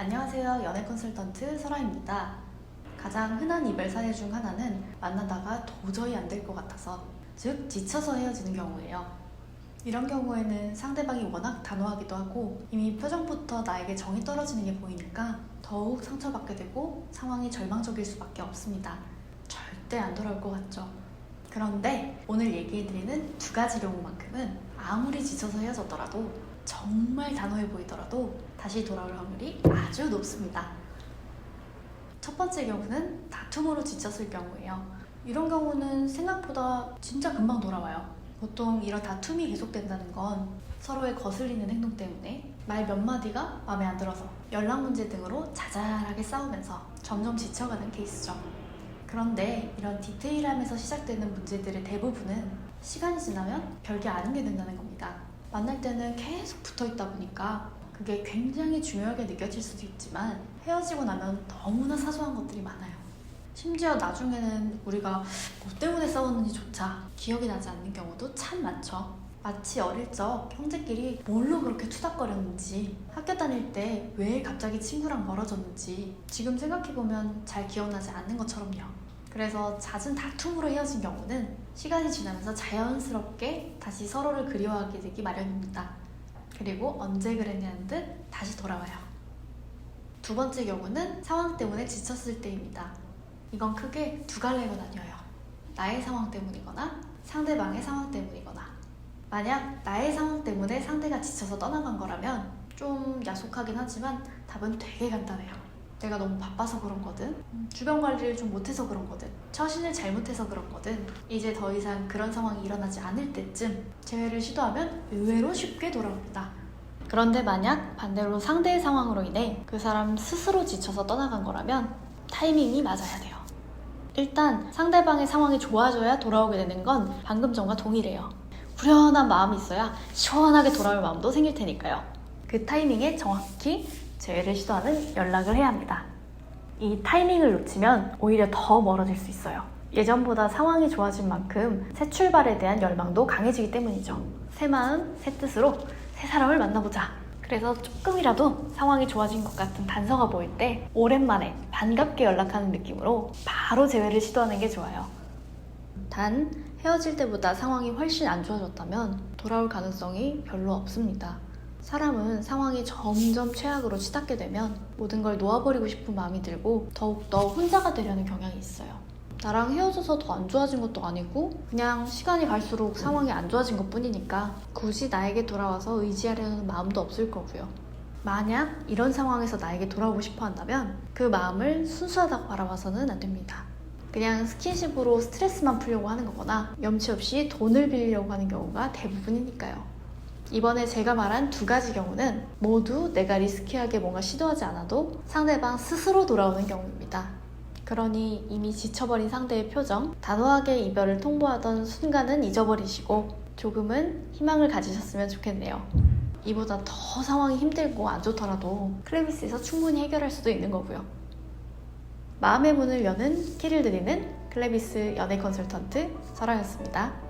안녕하세요. 연애 컨설턴트 설아입니다. 가장 흔한 이별 사례 중 하나는 만나다가 도저히 안 될 것 같아서, 즉 지쳐서 헤어지는 경우예요. 이런 경우에는 상대방이 워낙 단호하기도 하고 이미 표정부터 나에게 정이 떨어지는 게 보이니까 더욱 상처받게 되고 상황이 절망적일 수밖에 없습니다. 절대 안 돌아올 것 같죠? 그런데 오늘 얘기해드리는 두 가지 경우만큼은 아무리 지쳐서 헤어졌더라도, 정말 단호해 보이더라도 다시 돌아올 확률이 아주 높습니다. 첫 번째 경우는 다툼으로 지쳤을 경우예요. 이런 경우는 생각보다 진짜 금방 돌아와요. 보통 이런 다툼이 계속된다는 건 서로의 거슬리는 행동 때문에 말 몇 마디가 마음에 안 들어서 연락 문제 등으로 자잘하게 싸우면서 점점 지쳐가는 케이스죠. 그런데 이런 디테일함에서 시작되는 문제들의 대부분은 시간이 지나면 별게 아닌 게 된다는 겁니다. 만날 때는 계속 붙어있다 보니까 그게 굉장히 중요하게 느껴질 수도 있지만 헤어지고 나면 너무나 사소한 것들이 많아요. 심지어 나중에는 우리가 뭐 때문에 싸웠는지조차 기억이 나지 않는 경우도 참 많죠. 마치 어릴 적 형제끼리 뭘로 그렇게 투닥거렸는지, 학교 다닐 때 왜 갑자기 친구랑 멀어졌는지 지금 생각해보면 잘 기억나지 않는 것처럼요. 그래서 잦은 다툼으로 헤어진 경우는 시간이 지나면서 자연스럽게 다시 서로를 그리워하게 되기 마련입니다. 그리고 언제 그랬냐는 듯 다시 돌아와요. 두 번째 경우는 상황 때문에 지쳤을 때입니다. 이건 크게 두 갈래로 나뉘어요. 나의 상황 때문이거나 상대방의 상황 때문이거나. 만약 나의 상황 때문에 상대가 지쳐서 떠나간 거라면 좀 야속하긴 하지만 답은 되게 간단해요. 내가 너무 바빠서 그런 거든, 주변 관리를 좀 못해서 그런 거든, 처신을 잘못해서 그런 거든, 이제 더 이상 그런 상황이 일어나지 않을 때쯤 재회를 시도하면 의외로 쉽게 돌아옵니다. 그런데 만약 반대로 상대의 상황으로 인해 그 사람 스스로 지쳐서 떠나간 거라면 타이밍이 맞아야 돼요. 일단 상대방의 상황이 좋아져야 돌아오게 되는 건 방금 전과 동일해요. 후련한 마음이 있어야 시원하게 돌아올 마음도 생길 테니까요. 그 타이밍에 정확히 재회를 시도하는 연락을 해야 합니다. 이 타이밍을 놓치면 오히려 더 멀어질 수 있어요. 예전보다 상황이 좋아진 만큼 새 출발에 대한 열망도 강해지기 때문이죠. 새 마음, 새 뜻으로 새 사람을 만나보자. 그래서 조금이라도 상황이 좋아진 것 같은 단서가 보일 때 오랜만에 반갑게 연락하는 느낌으로 바로 재회를 시도하는 게 좋아요. 단, 헤어질 때보다 상황이 훨씬 안 좋아졌다면 돌아올 가능성이 별로 없습니다. 사람은 상황이 점점 최악으로 치닫게 되면 모든 걸 놓아버리고 싶은 마음이 들고 더욱더 혼자가 되려는 경향이 있어요. 나랑 헤어져서 더 안 좋아진 것도 아니고 그냥 시간이 갈수록 상황이 안 좋아진 것 뿐이니까 굳이 나에게 돌아와서 의지하려는 마음도 없을 거고요. 만약 이런 상황에서 나에게 돌아오고 싶어 한다면 그 마음을 순수하다고 바라봐서는 안 됩니다. 그냥 스킨십으로 스트레스만 풀려고 하는 거거나 염치 없이 돈을 빌리려고 하는 경우가 대부분이니까요. 이번에 제가 말한 두 가지 경우는 모두 내가 리스키하게 뭔가 시도하지 않아도 상대방 스스로 돌아오는 경우입니다. 그러니 이미 지쳐버린 상대의 표정, 단호하게 이별을 통보하던 순간은 잊어버리시고 조금은 희망을 가지셨으면 좋겠네요. 이보다 더 상황이 힘들고 안 좋더라도 클레비스에서 충분히 해결할 수도 있는 거고요. 마음의 문을 여는 키를 드리는 클레비스 연애 컨설턴트 설아였습니다.